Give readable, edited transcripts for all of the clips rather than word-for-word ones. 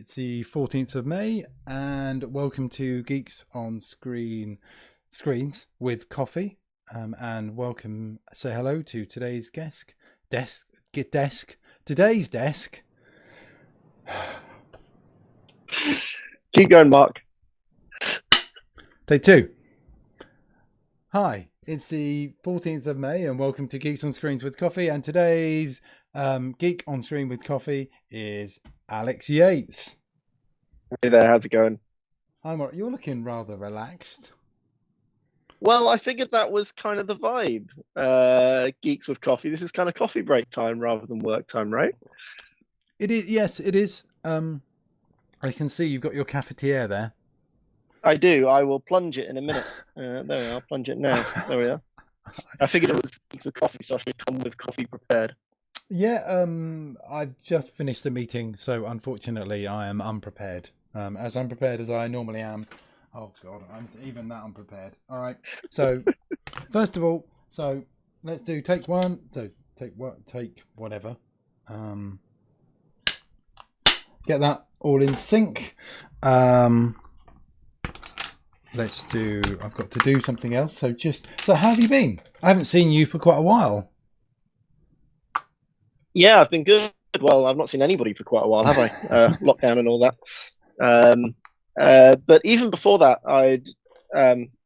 It's the 14th of May, and welcome to Geeks on Screens with Coffee. And welcome, say hello to today's today's desk. Keep going, Mark. Take two. Hi, it's the 14th of May, and welcome to Geeks on Screens with Coffee. And today's Geek on Screen with Coffee is Alex Yates. Hey there, how's it going? You're looking rather relaxed. Well, I figured that was kind of the vibe. Geeks with Coffee. This is kind of coffee break time rather than work time, right? It is. Yes, it is. I can see you've got your cafetiere there. I do. I will plunge it in a minute. There we are. I'll plunge it now. There we are. I figured it was Geeks with Coffee, so I should come with coffee prepared. Yeah. I've just finished the meeting, so unfortunately, I am unprepared. As unprepared as I normally am. Oh God, I'm even that unprepared. All right. So, first of all, let's do take one. So take whatever. Get that all in sync. Let's do. I've got to do something else. So how have you been? I haven't seen you for quite a while. Yeah, I've been good. Well, I've not seen anybody for quite a while, have I? Lockdown and all that. But even before that,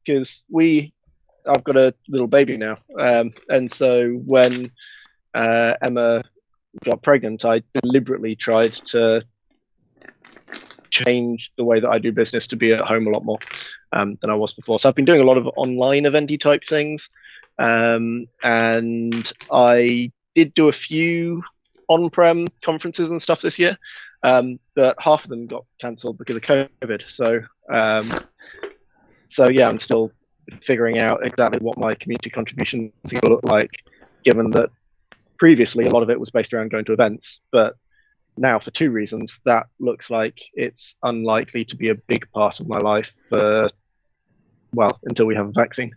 because I've got a little baby now, and so when Emma got pregnant, I deliberately tried to change the way that I do business to be at home a lot more than I was before. So I've been doing a lot of online eventy type things, and I did do a few on-prem conferences and stuff this year, but half of them got cancelled because of COVID. So yeah, I'm still figuring out exactly what my community contribution is going to look like, given that previously a lot of it was based around going to events, but now for two reasons, that looks like it's unlikely to be a big part of my life until we have a vaccine.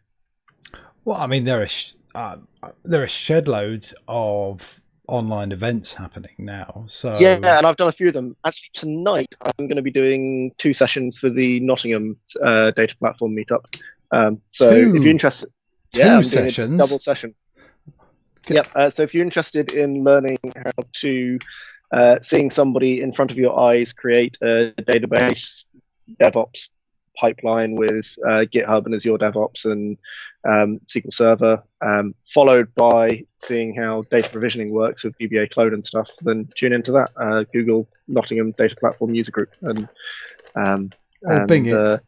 Well, I mean, there are shed loads of online events happening now. So yeah, and I've done a few of them. Actually, tonight I'm going to be doing 2 sessions for the Nottingham data platform meetup. So if you're interested, I'm sessions, doing a double session. Yep. So if you're interested in learning how to seeing somebody in front of your eyes create a database DevOps pipeline with GitHub and Azure DevOps and SQL Server, followed by seeing how data provisioning works with DBA Clone and stuff, then tune into that. Google Nottingham Data Platform User Group. And Bing it.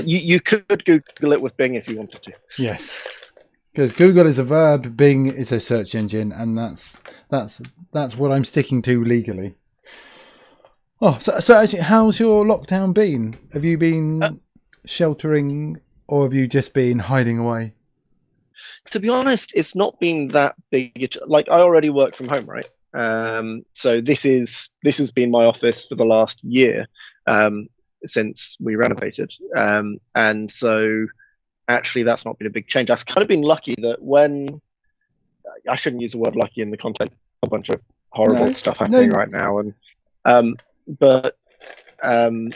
You could Google it with Bing if you wanted to. Yes. Because Google is a verb, Bing is a search engine, and that's what I'm sticking to legally. Oh, so actually, how's your lockdown been? Have you been sheltering, or have you just been hiding away? To be honest, it's not been that big. Like, I already work from home, right? So this has been my office for the last year, since we renovated, and so actually that's not been a big change. I've kind of been lucky that when I shouldn't use the word lucky in the context of a bunch of horrible stuff happening right now, and but I've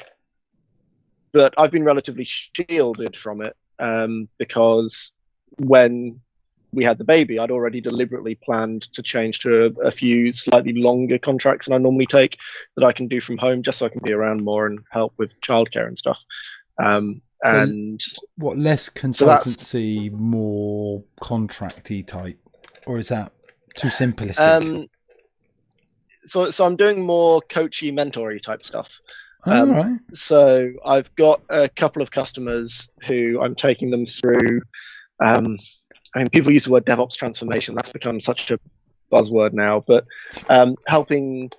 been relatively shielded from it, because when we had the baby, I'd already deliberately planned to change to a few slightly longer contracts than I normally take that I can do from home, just so I can be around more and help with childcare and stuff. And what, less consultancy, more contracty type, or is that too simplistic? So I'm doing more coachy, mentory type stuff. Right. So I've got a couple of customers who I'm taking them through. I mean, people use the word DevOps transformation. That's become such a buzzword now. But helping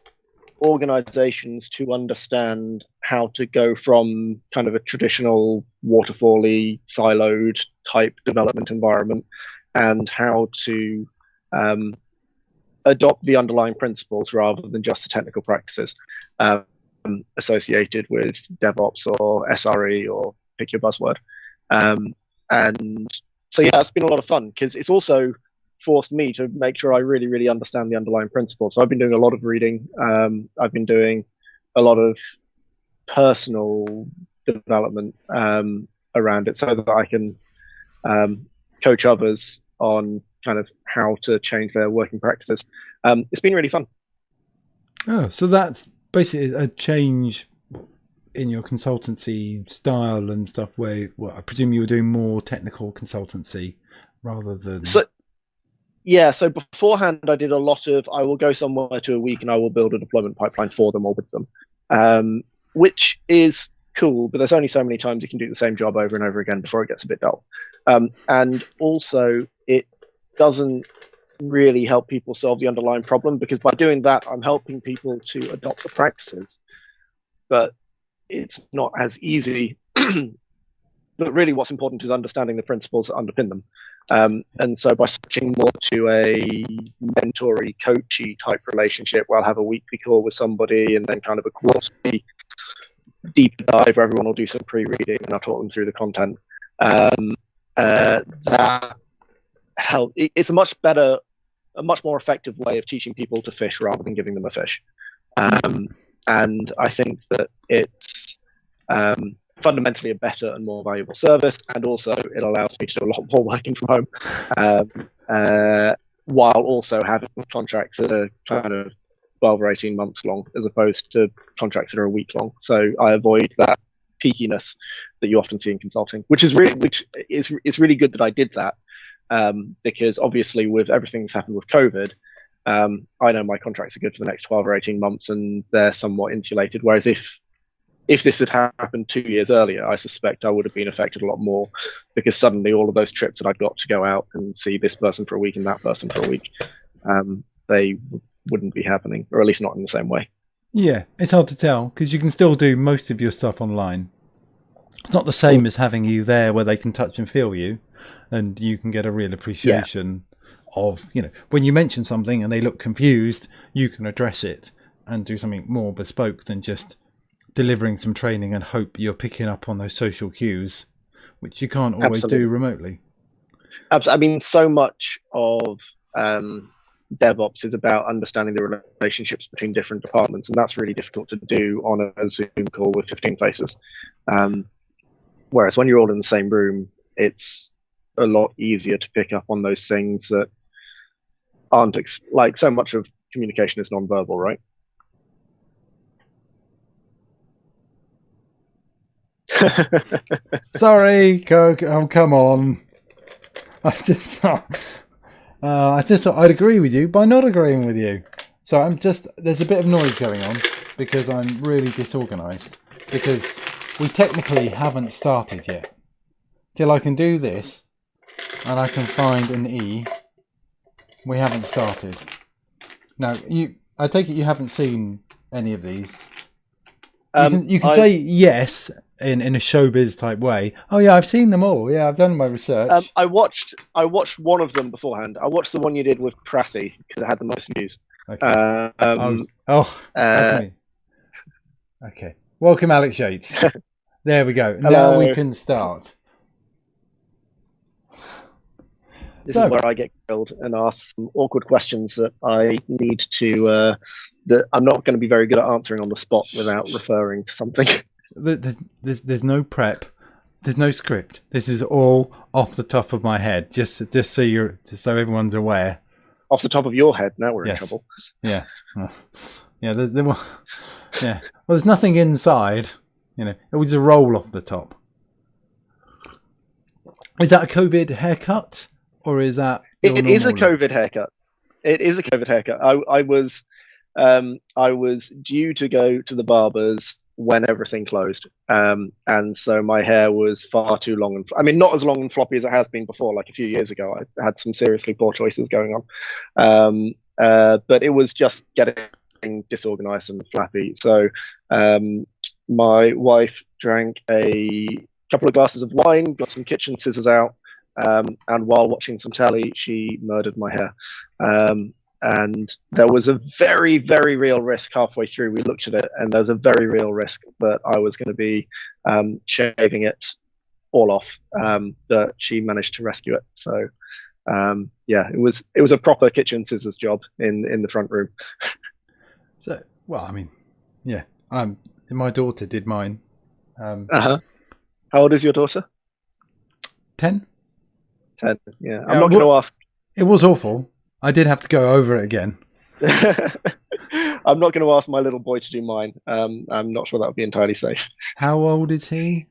organizations to understand how to go from kind of a traditional waterfall-y, siloed type development environment, and how to adopt the underlying principles rather than just the technical practices associated with DevOps or SRE or pick your buzzword. And so, yeah, it's been a lot of fun because it's also forced me to make sure I really, really understand the underlying principles. So I've been doing a lot of reading. I've been doing a lot of personal development around it, so that I can coach others on kind of how to change their working practices. It's been really fun. Oh, so that's basically a change in your consultancy style and stuff where, well, I presume you were doing more technical consultancy rather than... So beforehand I did a lot of, I will go somewhere to a week and I will build a deployment pipeline for them or with them, which is cool, but there's only so many times you can do the same job over and over again before it gets a bit dull. And also it doesn't really help people solve the underlying problem, because by doing that I'm helping people to adopt the practices, but it's not as easy. But really what's important is understanding the principles that underpin them. And so by switching more to a mentory, coachy type relationship, where I'll have a weekly call with somebody and then kind of a quarterly deep dive where everyone will do some pre-reading and I'll talk them through the content. That help. It's a much more effective way of teaching people to fish rather than giving them a fish. And I think that it's fundamentally a better and more valuable service, and also it allows me to do a lot more working from home, while also having contracts that are kind of 12 or 18 months long, as opposed to contracts that are a week long. So I avoid that peakiness that you often see in consulting, which is really good that I did that, because obviously with everything that's happened with COVID, I know my contracts are good for the next 12 or 18 months and they're somewhat insulated. Whereas if this had happened 2 years earlier, I suspect I would have been affected a lot more, because suddenly all of those trips that I'd got to go out and see this person for a week and that person for a week, they wouldn't be happening, or at least not in the same way. Yeah, it's hard to tell because you can still do most of your stuff online. It's not the same as having you there where they can touch and feel you, and you can get a real appreciation of, when you mention something and they look confused, you can address it and do something more bespoke than just delivering some training and hope you're picking up on those social cues, which you can't always do remotely. I mean, so much of DevOps is about understanding the relationships between different departments, and that's really difficult to do on a Zoom call with 15 faces. Whereas when you're all in the same room, it's a lot easier to pick up on those things that aren't like so much of communication is non-verbal, right? Sorry, come on. I just thought I'd agree with you by not agreeing with you. So there's a bit of noise going on because I'm really disorganised, because we technically haven't started yet. Till I can do this and I can find an E, we haven't started. Now, I take it you haven't seen any of these. You can say yes in a showbiz type way. Oh yeah, I've seen them all. Yeah, I've done my research. I watched one of them beforehand. I watched the one you did with Prathy because it had the most views. Okay. Okay. Welcome, Alex Yates. There we go. Hello. Now we can start. This is where I get grilled and asked some awkward questions that I need to that I'm not going to be very good at answering on the spot without referring to something. There's no prep, there's no script. This is all off the top of my head, just so everyone's aware. Off the top of your head. Now we're in trouble. Yeah, yeah. Well, there's nothing inside. It was a roll off the top. Is that a COVID haircut, or is that? It is a COVID haircut. It is a COVID haircut. I was due to go to the barber's when everything closed, and so my hair was far too long, and I mean not as long and floppy as it has been before. Like a few years ago, I had some seriously poor choices going on, but it was just getting disorganized and flappy. So my wife drank a couple of glasses of wine, got some kitchen scissors out, and while watching some telly, she murdered my hair. And there was a very, very real risk halfway through. We looked at it, and there's a very real risk that I was going to be shaving it all off. But she managed to rescue it. So, it was a proper kitchen scissors job in the front room. So, well, I mean, yeah, My daughter did mine. How old is your daughter? 10. 10. Yeah, I'm not going to ask. It was awful. I did have to go over it again. I'm not going to ask my little boy to do mine. I'm not sure that would be entirely safe. How old is he?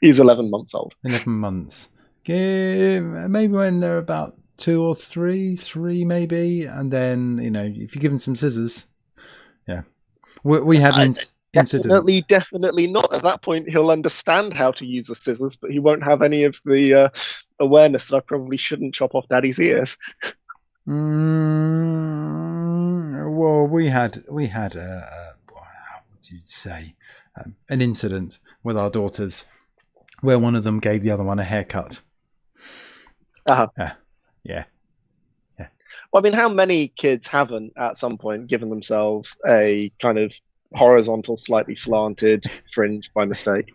He's 11 months old. 11 months. Maybe when they're about 2 or 3 maybe, and then if you give him some scissors, yeah. We had an incident. Definitely not. At that point, he'll understand how to use the scissors, but he won't have any of the awareness that I probably shouldn't chop off Daddy's ears. Well, we had how would you say, an incident with our daughters where one of them gave the other one a haircut. Yeah. Well, I mean, how many kids haven't at some point given themselves a kind of horizontal, slightly slanted fringe by mistake?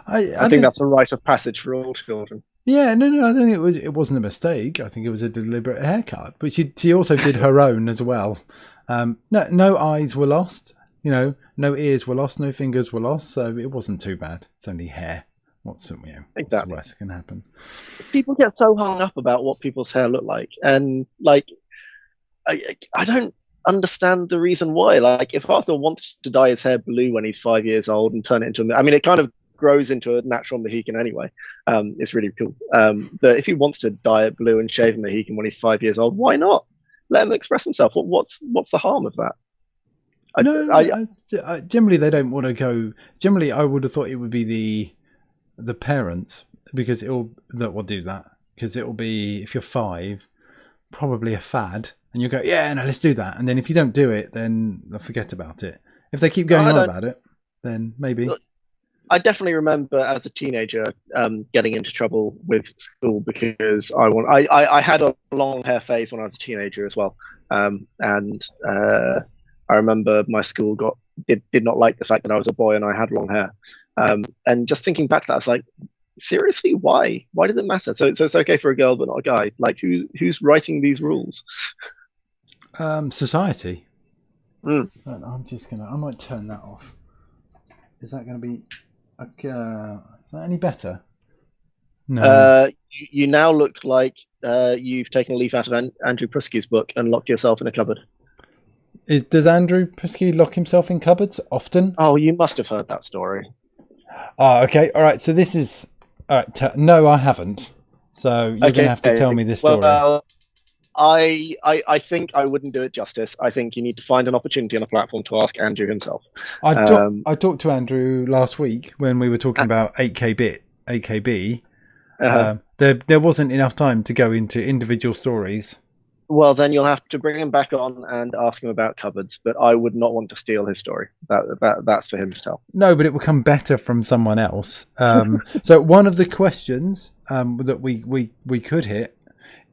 I think that's a rite of passage for all children. Yeah, no, I don't think it wasn't a mistake. I think it was a deliberate haircut. But she also did her own as well. No eyes were lost. No ears were lost. No fingers were lost. So it wasn't too bad. It's only hair. What's the worst that can happen? People get so hung up about what people's hair look like, and I don't understand the reason why. Like, if Arthur wants to dye his hair blue when he's 5 years old and turn it into it kind of grows into a natural Mohican anyway. It's really cool. But if he wants to dye it blue and shave a Mohican when he's 5 years old, why not? Let him express himself. What's the harm of that? Generally they don't want to go. Generally, I would have thought it would be the parents, because that will do that, because it will be, if you're 5, probably a fad, and you go, yeah, no, let's do that, and then if you don't do it, then they'll forget about it. If they keep going on about it, then maybe. Look, I definitely remember as a teenager getting into trouble with school because I had a long hair phase when I was a teenager as well, and I remember my school did not like the fact that I was a boy and I had long hair. And just thinking back to that, I was like, seriously, why? Why does it matter? So it's okay for a girl but not a guy. Like, who's writing these rules? Society. I might turn that off. Is that going to be? Is that any better? No. You now look like you've taken a leaf out of Andrew Prusky's book and locked yourself in a cupboard. Does Andrew Prusky lock himself in cupboards often? Oh, you must have heard that story. Oh, okay. All right. So this is... All right. No, I haven't. So you're going to have to tell me this story. Well, I think I wouldn't do it justice. I think you need to find an opportunity on a platform to ask Andrew himself. I talked to Andrew last week when we were talking about 8KB. There wasn't enough time to go into individual stories. Well, then you'll have to bring him back on and ask him about cupboards. But I would not want to steal his story. That's for him to tell. No, but it will come better from someone else. So one of the questions that we could hit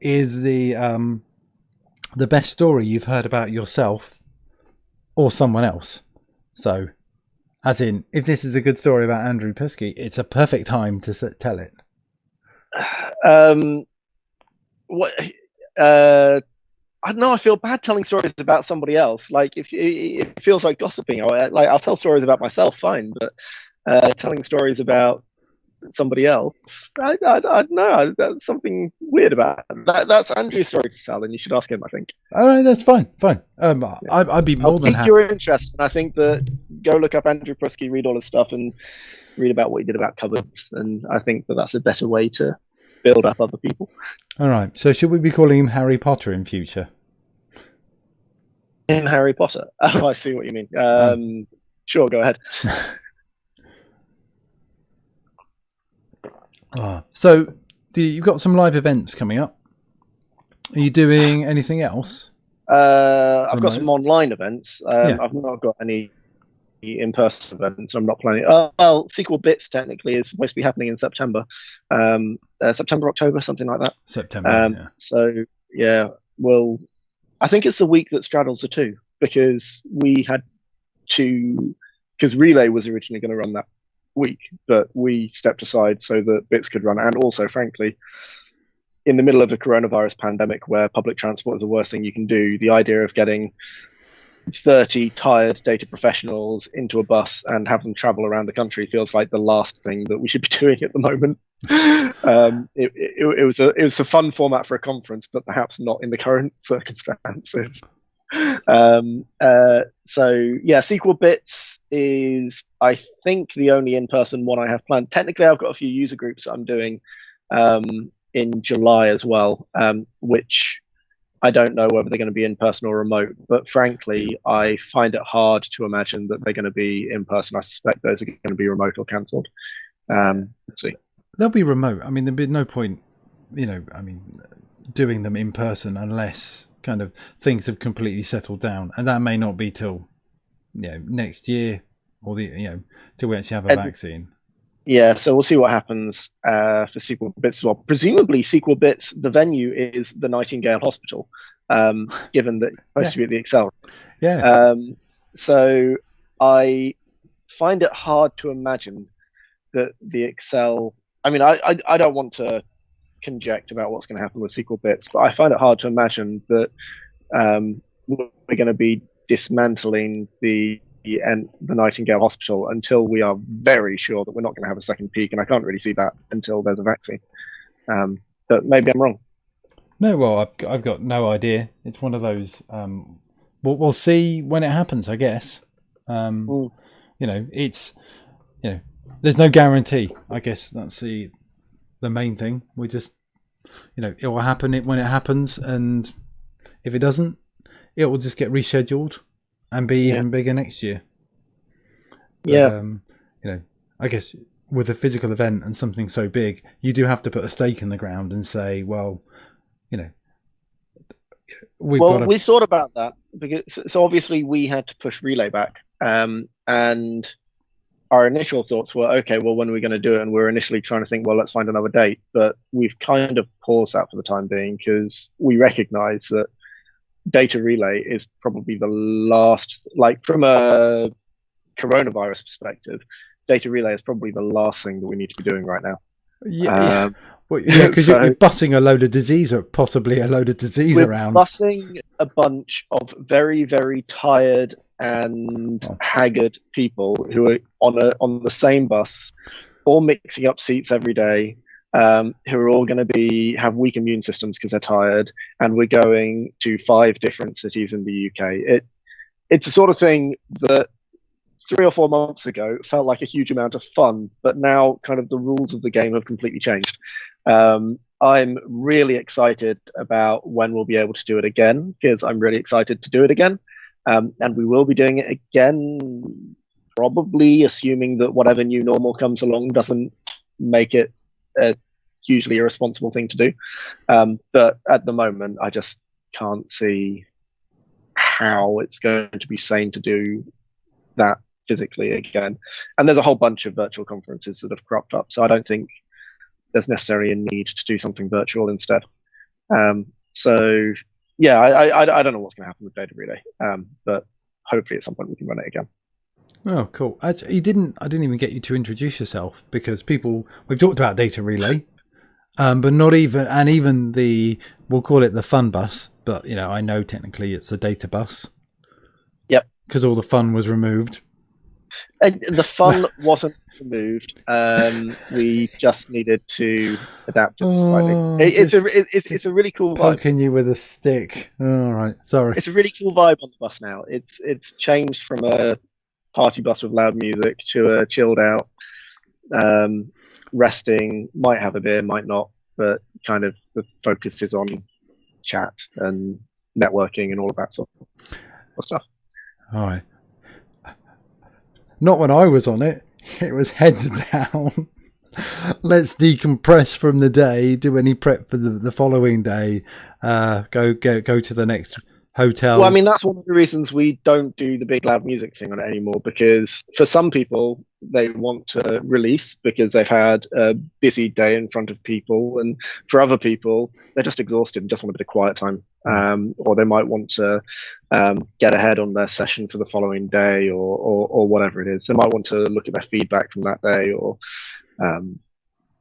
is the best story you've heard about yourself or someone else. So, as in, if this is a good story about Andrew Prusky, it's a perfect time to tell it. I don't know. I feel bad telling stories about somebody else. Like, if it feels like gossiping, I'll tell stories about myself, fine. But telling stories about somebody else, I don't know. That's something weird about it. That's Andrew's story to tell, and you should ask him, I think. All right, that's fine. I'd be more than happy. Your interest, and I think that go look up Andrew Prusky, read all his stuff, and read about what he did about cupboards. And I think that's a better way to build up other people. All right. So should we be calling him Harry Potter in future? In Harry Potter? Oh, I see what you mean. Sure, go ahead. So you've got some live events coming up. Are you doing anything else? I've got some online events. I've not got any in-person events. I'm not planning. Well, Sequel Bits technically is supposed to be happening in September. September, October, something like that. September. So yeah, well, I think it's the week that straddles the two, because we had because Relay was originally going to run that week, but we stepped aside so that Bits could run. And also, frankly, in the middle of the coronavirus pandemic, where public transport is the worst thing you can do, the idea of getting 30 tired data professionals into a bus and have them travel around the country feels like the last thing that we should be doing at the moment. It was a fun format for a conference, but perhaps not in the current circumstances. So yeah, Sequel Bits is, I think, the only in-person one I have planned. Technically, I've got a few user groups I'm doing in July as well, which I don't know whether they're going to be in person or remote, but frankly, I find it hard to imagine that they're going to be in person. I suspect those are going to be remote or cancelled. Let's see. They'll be remote. I mean, there'd be no point, doing them in person unless kind of things have completely settled down, and that may not be till next year or till we actually have a vaccine. Yeah, so we'll see what happens for Sequel Bits as well. Presumably, Sequel Bits, the venue is the Nightingale Hospital, given that it's supposed to be at the Excel. Yeah. So I find it hard to imagine that the Excel. I mean, I don't want to conject about what's going to happen with Sequel Bits, but I find it hard to imagine that we're going to be dismantling the Nightingale Hospital until we are very sure that we're not going to have a second peak, and I can't really see that until there's a vaccine. But maybe I'm wrong. No, well, I've got no idea. It's one of those. We'll see when it happens, I guess. It's there's no guarantee. I guess that's the main thing. We just it will happen when it happens, and if it doesn't, it will just get rescheduled and be even bigger next year. But, I guess with a physical event and something so big, you do have to put a stake in the ground and say, well, we thought about that because so obviously we had to push Relay back, and our initial thoughts were, okay, well, when are we going to do it? And we were initially trying to think, well, let's find another date, but we've kind of paused that for the time being because we recognise that data relay is probably the last, like from a coronavirus perspective, data relay is probably the last thing that we need to be doing right now. Yeah, because you're bussing a load of disease or possibly a load of disease around. We're bussing a bunch of very, very tired and haggard people who are on the same bus, all mixing up seats every day, who are all going to have weak immune systems because they're tired, and we're going to 5 different cities in the UK. It's the sort of thing that 3 or 4 months ago felt like a huge amount of fun, but now kind of the rules of the game have completely changed. I'm really excited about when we'll be able to do it again, because I'm really excited to do it again. And we will be doing it again, probably assuming that whatever new normal comes along doesn't make it a hugely irresponsible thing to do. But at the moment, I just can't see how it's going to be sane to do that physically again. And there's a whole bunch of virtual conferences that have cropped up, so I don't think there's necessarily a need to do something virtual instead. So yeah, I don't know what's going to happen with data relay, but hopefully at some point we can run it again. Oh, cool. I didn't even get you to introduce yourself, because we've talked about data relay, but not even we'll call it the fun bus, but I know technically it's the data bus. Yep. Because all the fun was removed. And the fun wasn't removed. We just needed to adapt it slightly. It's a really cool vibe. Poking you with a stick. All right, sorry. It's a really cool vibe on the bus now. It's changed from a party bus with loud music to a chilled out, resting. Might have a beer, might not, but kind of the focus is on chat and networking and all of that sort of stuff. All right. Not when I was on it. It was heads down. Let's decompress from the day, do any prep for the following day, go to the next hotel. Well, I mean, that's one of the reasons we don't do the big loud music thing on it anymore, because for some people, they want to release because they've had a busy day in front of people, and for other people, they're just exhausted and just want a bit of quiet time. Or they might want to get ahead on their session for the following day, or whatever it is. They might want to look at their feedback from that day, or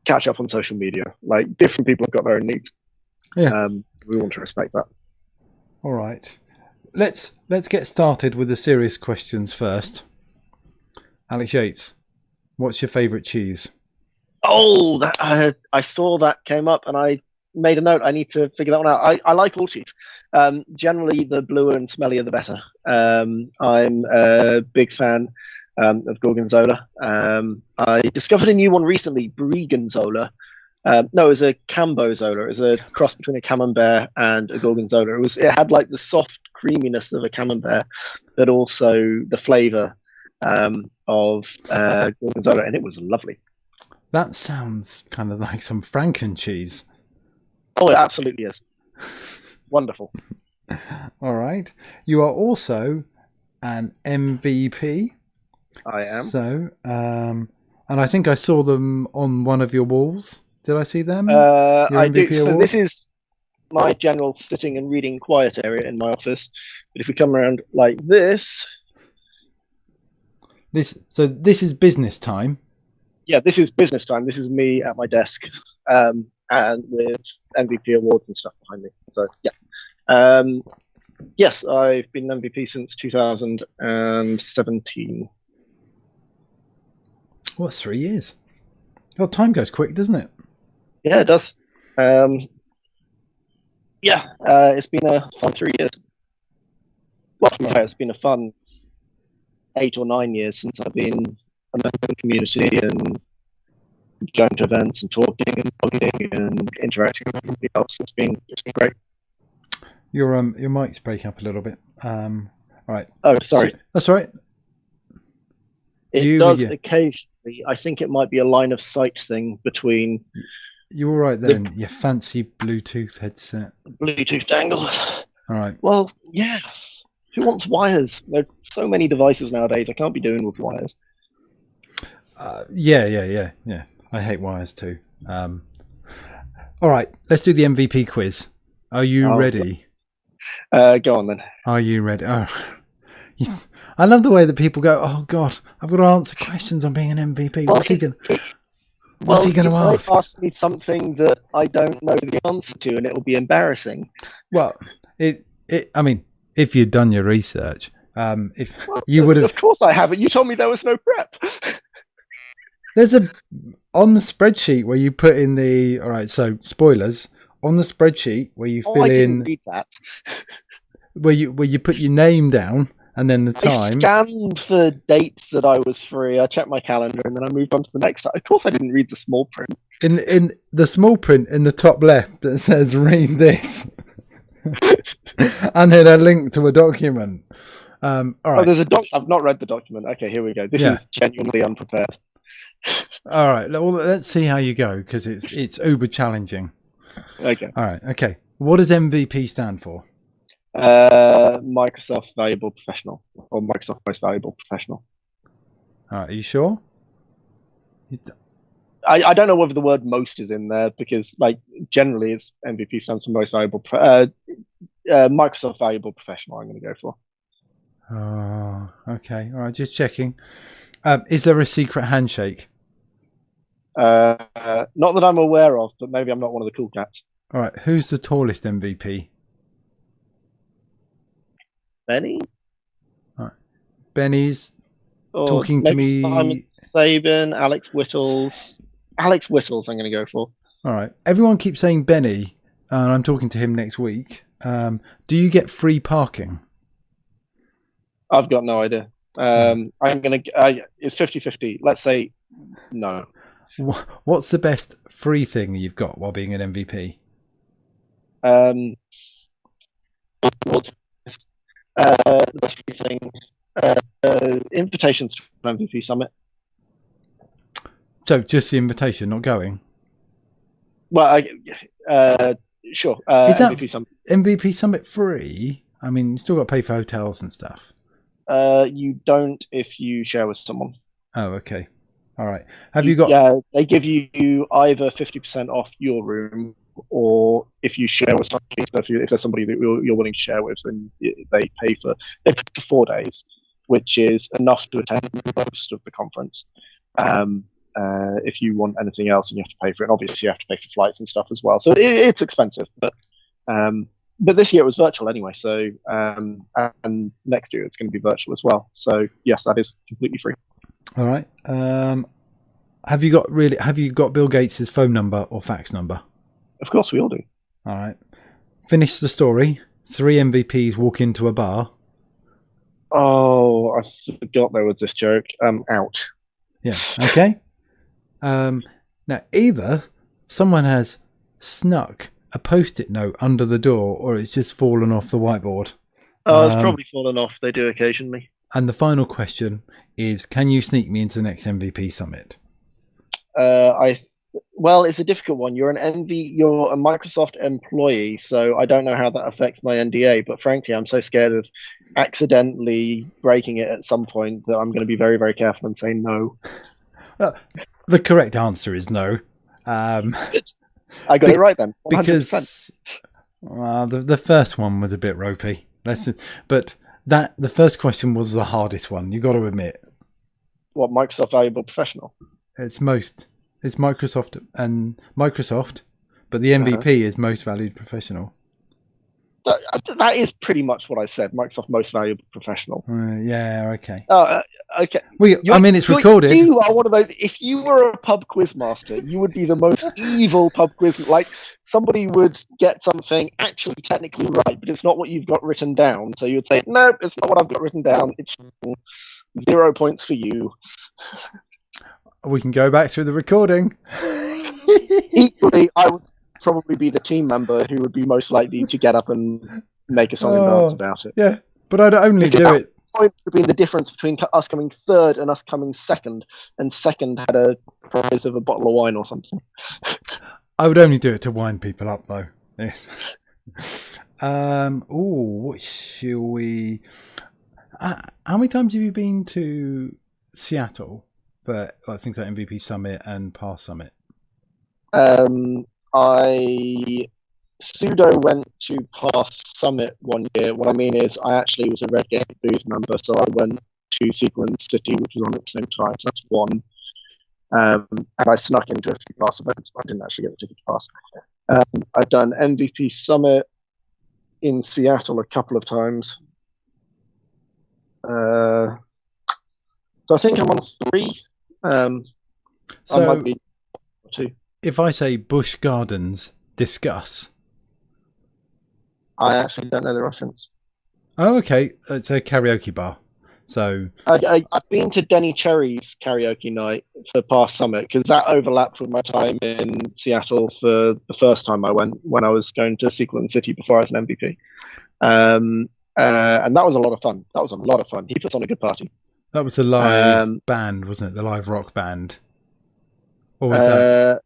catch up on social media. Like, different people have got their own needs. Yeah. We want to respect that. All right. Let's let's get started with the serious questions first. Alex Yates, what's your favourite cheese? Oh, I saw that came up, and I made a note. I need to figure that one out. I like all cheese. Generally, the bluer and smellier, the better. I'm a big fan of Gorgonzola. I discovered a new one recently, Brie-Gonzola. No, it was a Cambozola. It was a cross between a Camembert and a Gorgonzola. It had like the soft creaminess of a Camembert, but also the flavour of Gorgonzola, and it was lovely. That sounds kind of like some Franken cheese. Oh, it absolutely is. Wonderful. All right. You are also an MVP. I am. So, and I think I saw them on one of your walls. Did I see them? I do. So this is my general sitting and reading quiet area in my office. But if we come around like this... This is business time. Yeah, this is business time. This is me at my desk, and with MVP awards and stuff behind me. So yeah, yes, I've been MVP since 2017. Well, that's 3 years. Oh, time goes quick, doesn't it? Yeah, it does. It's been a fun 3 years. Well, it's been a fun 8 or 9 years since I've been a member of the community and going to events and talking and blogging and interacting with everybody else. It's been great. Your mic's breaking up a little bit. All right. Oh, sorry. That's all right. It does occasionally. I think it might be a line of sight thing between. You're all right then. Your fancy Bluetooth headset. Bluetooth dangle. All right. Well, yeah. Who wants wires? There are so many devices nowadays. I can't be doing with wires. Yeah. I hate wires too. All right. Let's do the MVP quiz. Are you ready? Go on then. Are you ready? Oh, I love the way that people go, oh, God, I've got to answer questions on being an MVP. What's he going to ask? Ask me something that I don't know the answer to, and it will be embarrassing. Well, I mean, if you'd done your research, you would have. Of course I haven't. You told me there was no prep. There's on the spreadsheet where you put in the. All right, so spoilers on the spreadsheet where you fill I in. didn't read that. Where you put your name down and then the time. I scanned for dates that I was free. I checked my calendar and then I moved on to the next. Of course, I didn't read the small print. In the small print in the top left that says "read this," and then a link to a document. All right. Oh, there's a I've not read the document. Okay, here we go. This is genuinely unprepared. All right. Well, let's see how you go because it's uber challenging. Okay. All right. Okay. What does MVP stand for? Microsoft Valuable Professional or Microsoft Most Valuable Professional. All right. Are you sure? I don't know whether the word most is in there because, like, generally it's MVP stands for Most Valuable. Microsoft Valuable Professional. I'm going to go for. Oh, okay. All right. Just checking. Is there a secret handshake? Not that I'm aware of, but maybe I'm not one of the cool cats. All right. Who's the tallest MVP? Benny? All right. Benny's talking to me. Simon Sabin, Alex Whittles. Alex Whittles, I'm going to go for. All right. Everyone keeps saying Benny, and I'm talking to him next week. Do you get free parking? I've got no idea. I'm going to... it's 50-50. Let's say no. What's the best free thing you've got while being an MVP? The best free thing... invitations to MVP Summit. So just the invitation, not going? Well, sure. Is that MVP Summit. MVP Summit free? I mean, you still got to pay for hotels and stuff. You don't if you share with someone. Oh, okay. All right. Have you got? Yeah, they give you either 50% off your room, or if you share with somebody. So if there's somebody that you're willing to share with, then they pay for 4 days, which is enough to attend most of the conference. If you want anything else, and you have to pay for it. And obviously, you have to pay for flights and stuff as well. So it's expensive, but but this year it was virtual anyway. So and next year it's going to be virtual as well. So yes, that is completely free. All right. Have you got Bill Gates' phone number or fax number? Of course, we all do. All right. Finish the story. 3 MVPs walk into a bar. Oh, I forgot there was this joke. Out. Yeah. Okay. Now, either someone has snuck a post-it note under the door, or it's just fallen off the whiteboard. Oh, it's probably fallen off. They do occasionally. And the final question is: can you sneak me into the next MVP summit? Well, it's a difficult one. You're a Microsoft employee, so I don't know how that affects my NDA. But frankly, I'm so scared of accidentally breaking it at some point that I'm going to be very, very careful and say no. The correct answer is no. I got it right then. 100%. Because the first one was a bit ropey. But the first question was the hardest one. You got to admit. What, Microsoft Valuable Professional? It's Microsoft and Microsoft, but the MVP is Most Valued Professional. That is pretty much what I said. Microsoft Most Valuable Professional. Yeah. Okay. Okay. It's recorded. You are one of those. If you were a pub quiz master, you would be the most evil pub quiz. Like somebody would get something actually technically right, but it's not what you've got written down. So you would say, "No, it's not what I've got written down. It's 0 points for you." We can go back through the recording. Equally, I would probably be the team member who would be most likely to get up and make a song and dance about it. Yeah, but I'd only do it. Would be the difference between us coming third and us coming second, and second had a prize of a bottle of wine or something. I would only do it to wind people up, though. Yeah. What shall we? How many times have you been to Seattle for things like MVP Summit and Pass Summit? I pseudo went to Pass Summit one year. What I mean is I actually was a Red Game booth member, so I went to Sequence City, which was on at the same time. So that's one. And I snuck into a few Pass events, but I didn't actually get the ticket to Pass. I've done MVP Summit in Seattle a couple of times. So I think I'm on 3. I might be 2. If I say Busch Gardens, discuss. I actually don't know the reference. Oh, okay. It's a karaoke bar. So I've been to Denny Cherry's karaoke night for Past Summit because that overlapped with my time in Seattle for the first time I went when I was going to Sequence City before I was an MVP. And that was a lot of fun. He puts on a good party. That was a live band, wasn't it? The live rock band. Or was that?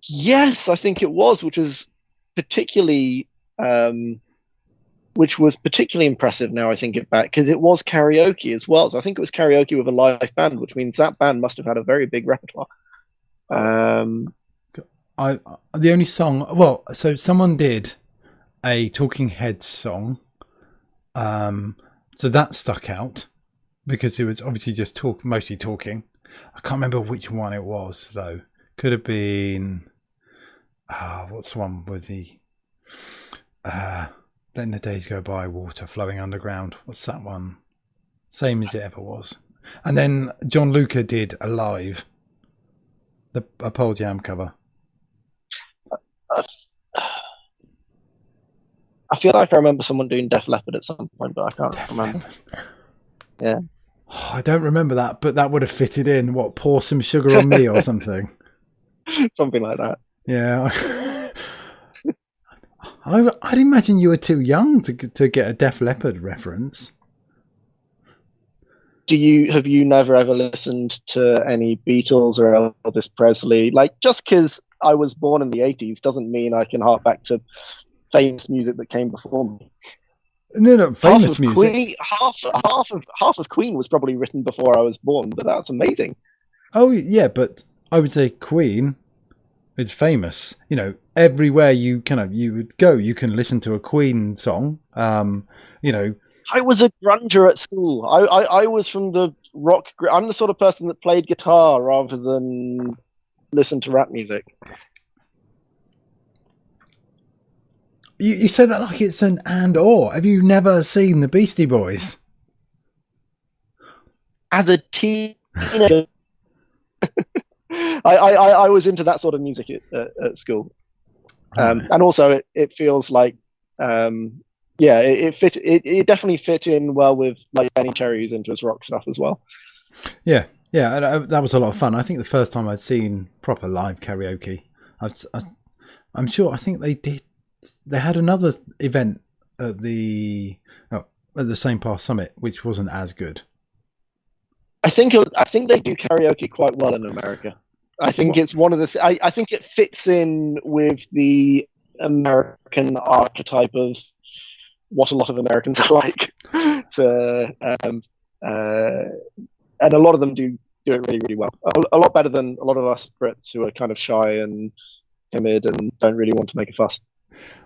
Yes, I think it was, which was particularly impressive now I think it back, because it was karaoke as well. So I think it was karaoke with a live band, which means that band must have had a very big repertoire. The only song, so someone did a Talking Heads song, so that stuck out because it was obviously just mostly talking. I can't remember which one it was though. Could have been what's the one with the letting the days go by, water flowing underground. What's that one? Same as it ever was. And then John Luca did a live, a Pearl Jam cover. I feel like I remember someone doing Def Leppard at some point, but I can't remember. Yeah. I don't remember that, but that would have fitted in. What, Pour Some Sugar on Me or something? Something like that. Yeah. I'd imagine you were too young to get a Def Leppard reference. Have you never ever listened to any Beatles or Elvis Presley? Like, just because I was born in the 80s doesn't mean I can hark back to famous music that came before me. No, famous music. Half of Queen was probably written before I was born, but that's amazing. Oh yeah, but I would say Queen is famous. You know, everywhere you would go, you can listen to a Queen song. You know, I was a grunger at school. I was from the rock. I'm the sort of person that played guitar rather than listen to rap music. You said that like it's an and or. Have you never seen the Beastie Boys? As a teenager, I was into that sort of music at school. And also it feels like, it definitely fit in well with like Benny Cherry's into his rock stuff as well. Yeah, that was a lot of fun. I think the first time I'd seen proper live karaoke, I'm sure. I think they did. They had another event at the St. Paul Summit, which wasn't as good. I think they do karaoke quite well in America. I think it's one of the. I think it fits in with the American archetype of what a lot of Americans are like. And a lot of them do it really, really well. A lot better than a lot of us Brits who are kind of shy and timid and don't really want to make a fuss.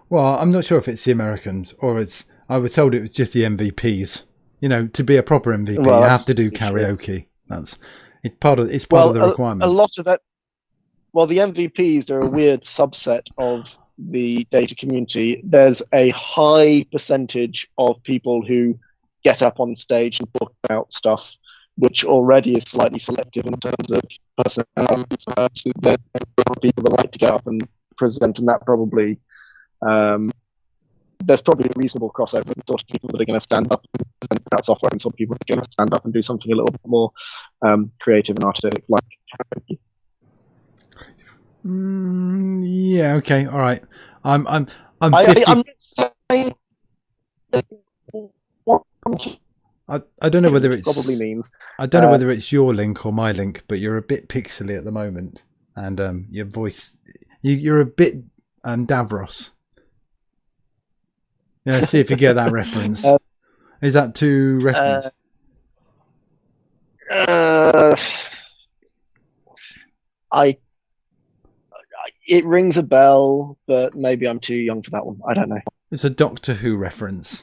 Well, I'm not sure if it's the Americans or it's. I was told it was just the MVPs. You know, to be a proper MVP, you have to do karaoke. It's part of the requirement. A lot of it. Well, the MVPs are a weird subset of the data community. There's a high percentage of people who get up on stage and talk about stuff, which already is slightly selective in terms of personality. There are people that like to get up and present, and that probably there's probably a reasonable crossover with the sort of people that are going to stand up and present about software and some people that are going to stand up and do something a little bit more creative and artistic, like karaoke. Yeah. Okay. All right. I'm 50. I'm saying I don't know whether it's probably means. I don't know whether it's your link or my link, but you're a bit pixely at the moment, and your voice you're a bit Davros. Yeah, see if you get that reference. Is that to reference? It rings a bell, but maybe I'm too young for that one. I don't know. It's a Doctor Who reference.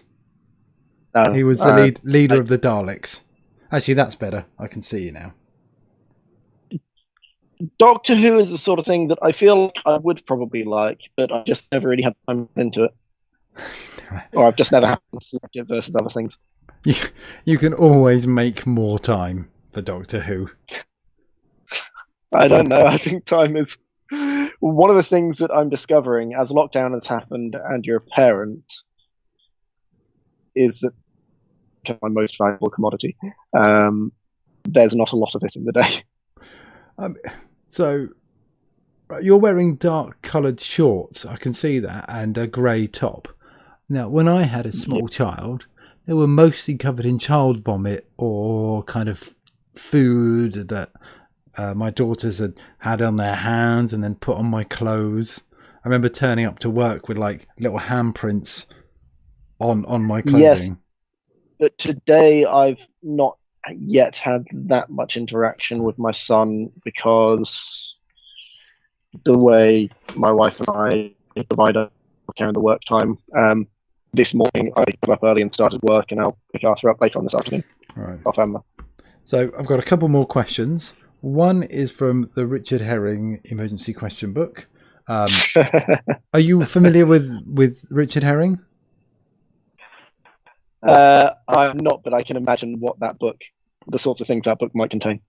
Oh, He was the leader of the Daleks. Actually, that's better. I can see you now. Doctor Who is the sort of thing that I feel like I would probably like, but I just never really had time into it. Or I've just never had to select it versus other things. You can always make more time for Doctor Who. I don't know. I think time is one of the things that I'm discovering as lockdown has happened and you're a parent is that my most valuable commodity. There's not a lot of it in the day. So you're wearing dark coloured shorts, I can see that, and a grey top. Now, when I had a small child, they were mostly covered in child vomit or kind of food that my daughters had on their hands and then put on my clothes. I remember turning up to work with like little handprints on my clothing. Yes, but today I've not yet had that much interaction with my son because the way my wife and I divide up carrying the work time. This morning I got up early and started work, and I'll pick Arthur up later on this afternoon. All right. Off Emma. So I've got a couple more questions. One is from the Richard Herring emergency question book. Are you familiar with Richard Herring? I'm not, but I can imagine what that book, the sorts of things that book might contain.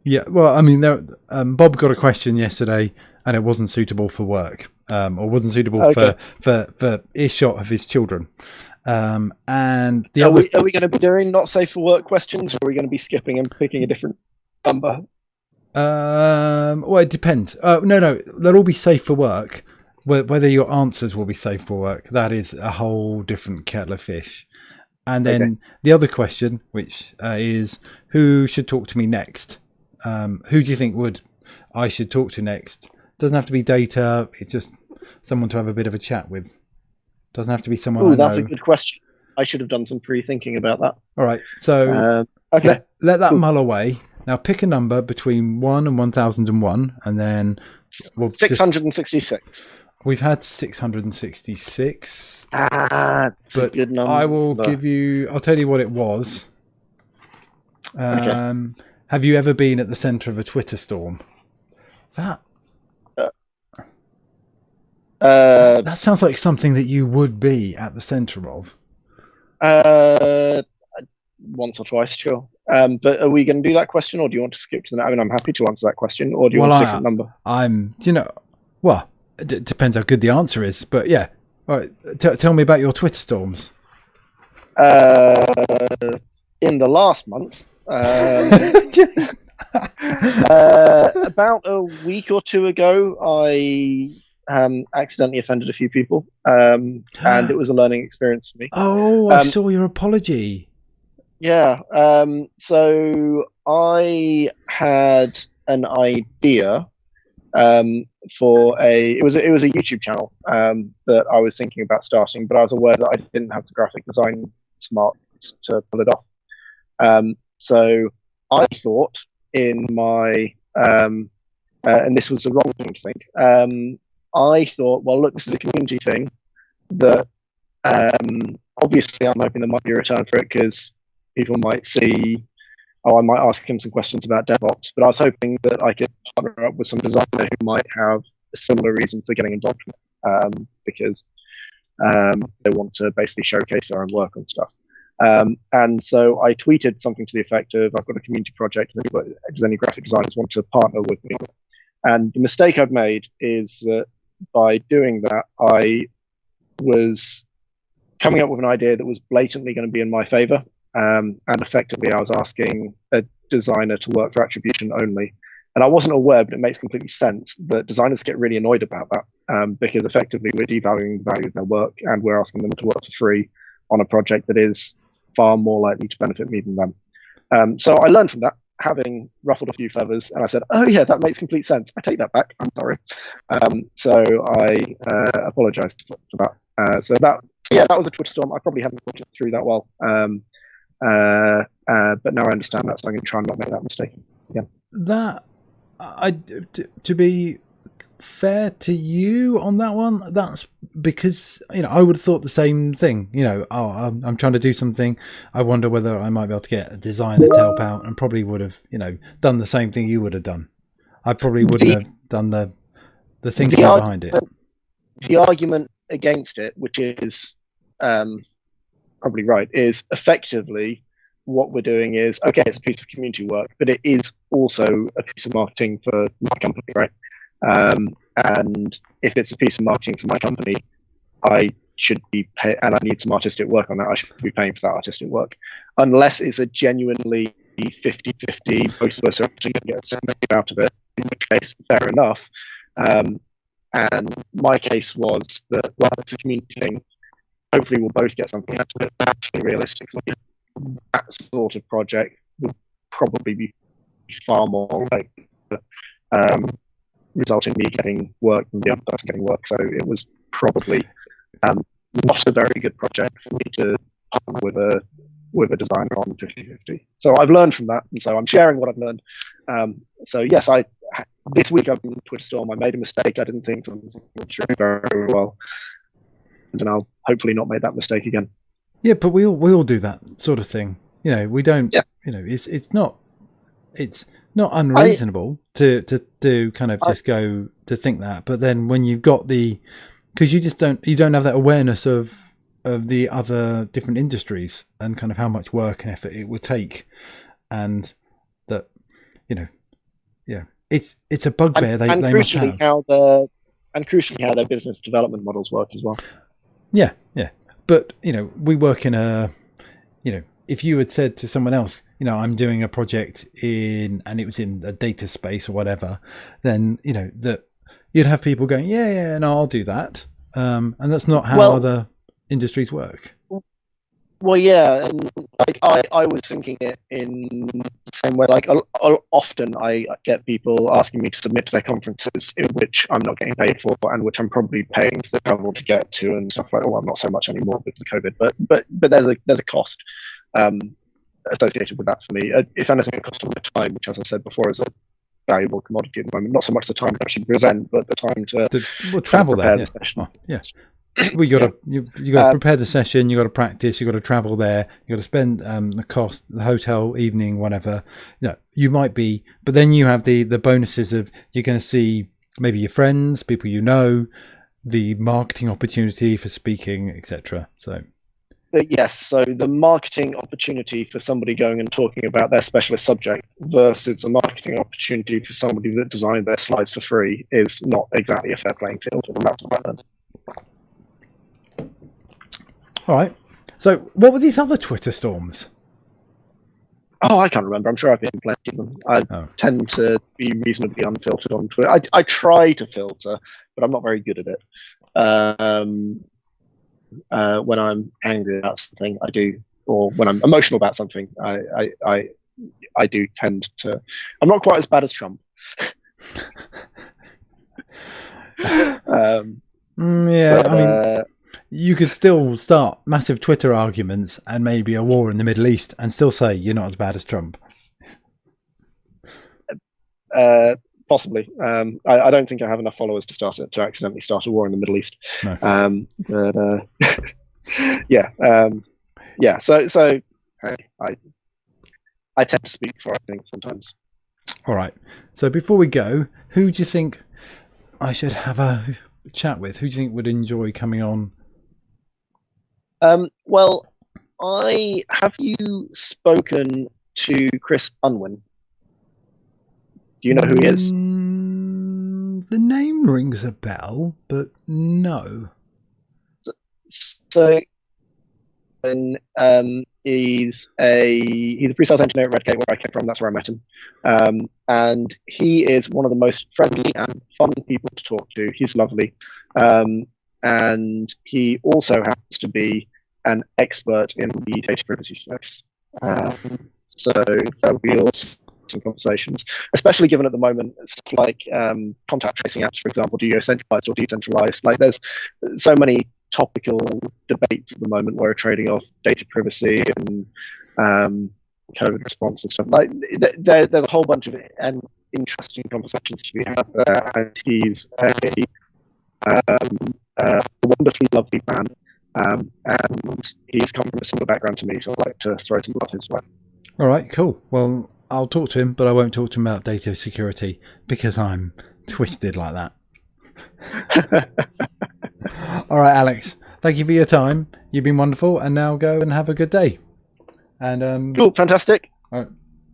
Yeah, well, I mean, Bob got a question yesterday, and it wasn't suitable for work, or wasn't suitable for earshot of his children. And the other, are we going to be doing not safe for work questions, or are we going to be skipping and picking a different number? Well, it depends. No, they'll all be safe for work. Whether your answers will be safe for work, that is a whole different kettle of fish. And then the other question, which is, who should talk to me next? Who do you think I should talk to next? Doesn't have to be data. It's just someone to have a bit of a chat with. Doesn't have to be someone. Oh, that's a good question. I should have done some pre-thinking about that. All right. So let that mull away. Now pick a number between 1 and 1001, and then 666. We've had 666. That's a good number. I will give you. I'll tell you what it was. Have you ever been at the centre of a Twitter storm? That sounds like something that you would be at the centre of. Uh, Once or twice, sure. But are we going to do that question, or do you want to skip to the? I mean, I'm happy to answer that question, or do you Well, want a different number? well, it depends how good the answer is, but yeah. All right, tell me about your Twitter storms. Uh, in the last month, about a week or two ago, I accidentally offended a few people, and it was a learning experience for me. Oh, I saw your apology. Yeah. So I had an idea for it was a YouTube channel that I was thinking about starting, but I was aware that I didn't have the graphic design smarts to pull it off. So I thought in my and this was the wrong thing to think. I thought, well, look, this is a community thing that obviously I'm hoping there might be a return for it because people might see, oh, I might ask him some questions about DevOps, but I was hoping that I could partner up with some designer who might have a similar reason for getting involved because they want to basically showcase their own work on stuff. And so I tweeted something to the effect of, I've got a community project, does any graphic designers want to partner with me? And the mistake I've made is that by doing that, I was coming up with an idea that was blatantly going to be in my favor. And effectively, I was asking a designer to work for attribution only. And I wasn't aware, but it makes complete sense that designers get really annoyed about that because effectively we're devaluing the value of their work and we're asking them to work for free on a project that is far more likely to benefit me than them. So I learned from that, having ruffled a few feathers, and I said, oh yeah, that makes complete sense. I take that back. I'm sorry. So I apologized for that. So that was a Twitter storm. I probably haven't thought it through that well. But now I understand that, so I'm going to try and not make that mistake. Yeah. To be fair to you on that one, that's because I would have thought the same thing. I'm trying to do something. I wonder whether I might be able to get a designer to help out, and probably would have done the same thing you would have done. I probably wouldn't have done the thinking behind it. The argument against it, which is probably right, is effectively what we're doing is, okay, it's a piece of community work, but it is also a piece of marketing for my company, right? And if it's a piece of marketing for my company, I should be pay, and I need some artistic work on that. I should be paying for that artistic work, unless it's a genuinely 50-50, both of us are actually going to get something out of it, in which case, fair enough. And my case was that, well, it's a community thing. Hopefully we'll both get something out of it. Actually, realistically, that sort of project would probably be far more likely to result in me getting work than the other person getting work. So it was probably not a very good project for me to partner with a designer on 50-50. So I've learned from that, and so I'm sharing what I've learned. So yes, this week I've been in Twitter storm. I made a mistake. I didn't think something through very well, and I'll hopefully not make that mistake again. Yeah, but we all do that sort of thing. We don't. Yeah. It's not unreasonable to kind of just go to think that. But then when you've got because you don't have that awareness of the other different industries and kind of how much work and effort it would take, and that it's a bugbear they must have. And crucially how their business development models work as well. Yeah. But, we work in if you had said to someone else, I'm doing a project and it was in a data space or whatever, then, that you'd have people going, yeah, no, I'll do that. And that's not how other industries work. Well, yeah, and I was thinking it in the same way. Like, often I get people asking me to submit to their conferences, in which I'm not getting paid for, and which I'm probably paying for the travel to get to and stuff like that. Well, not so much anymore because of COVID, but there's a cost associated with that for me. If anything, a cost of my time, which, as I said before, is a valuable commodity at the moment. Not so much the time to actually present, but the time to travel there. The session. Oh, yeah. Well, you got to prepare the session. You got to practice. You got to travel there. You got to spend the cost, the hotel, evening, whatever. You might be, but then you have the bonuses of you're going to see maybe your friends, people the marketing opportunity for speaking, etc. So. Yes, so the marketing opportunity for somebody going and talking about their specialist subject versus a marketing opportunity for somebody that designed their slides for free is not exactly a fair playing field. And that's what I learned. All right. So, what were these other Twitter storms? Oh, I can't remember. I'm sure I've been in plenty of them. I tend to be reasonably unfiltered on Twitter. I try to filter, but I'm not very good at it. When I'm angry about something, I do, or when I'm emotional about something, I do tend to. I'm not quite as bad as Trump. I mean, you could still start massive Twitter arguments and maybe a war in the Middle East, and still say you're not as bad as Trump. Possibly. I don't think I have enough followers to accidentally start a war in the Middle East. No. Yeah. So I tend to speak for, I think, sometimes. All right. So before we go, who do you think I should have a chat with? Who do you think would enjoy coming on? Well, have you spoken to Chris Unwin? Do you know who he is? The name rings a bell, but no. So, he's a pre-sales engineer at Redgate, where I came from. That's where I met him. And he is one of the most friendly and fun people to talk to. He's lovely. And he also happens to be an expert in the data privacy space. So there'll be also some conversations, especially given at the moment stuff like contact tracing apps, for example, do you go centralized or decentralized? Like there's so many topical debates at the moment where we're trading off data privacy and COVID response and stuff. Like there's a whole bunch of interesting conversations to be had there. And he's a wonderfully lovely man, and he's come from a similar background to me, so I'd like to throw some love his way. All right, cool. Well, I'll talk to him, but I won't talk to him about data security because I'm twisted like that. All right, Alex, thank you for your time. You've been wonderful, and now go and have a good day. And cool, fantastic. All right.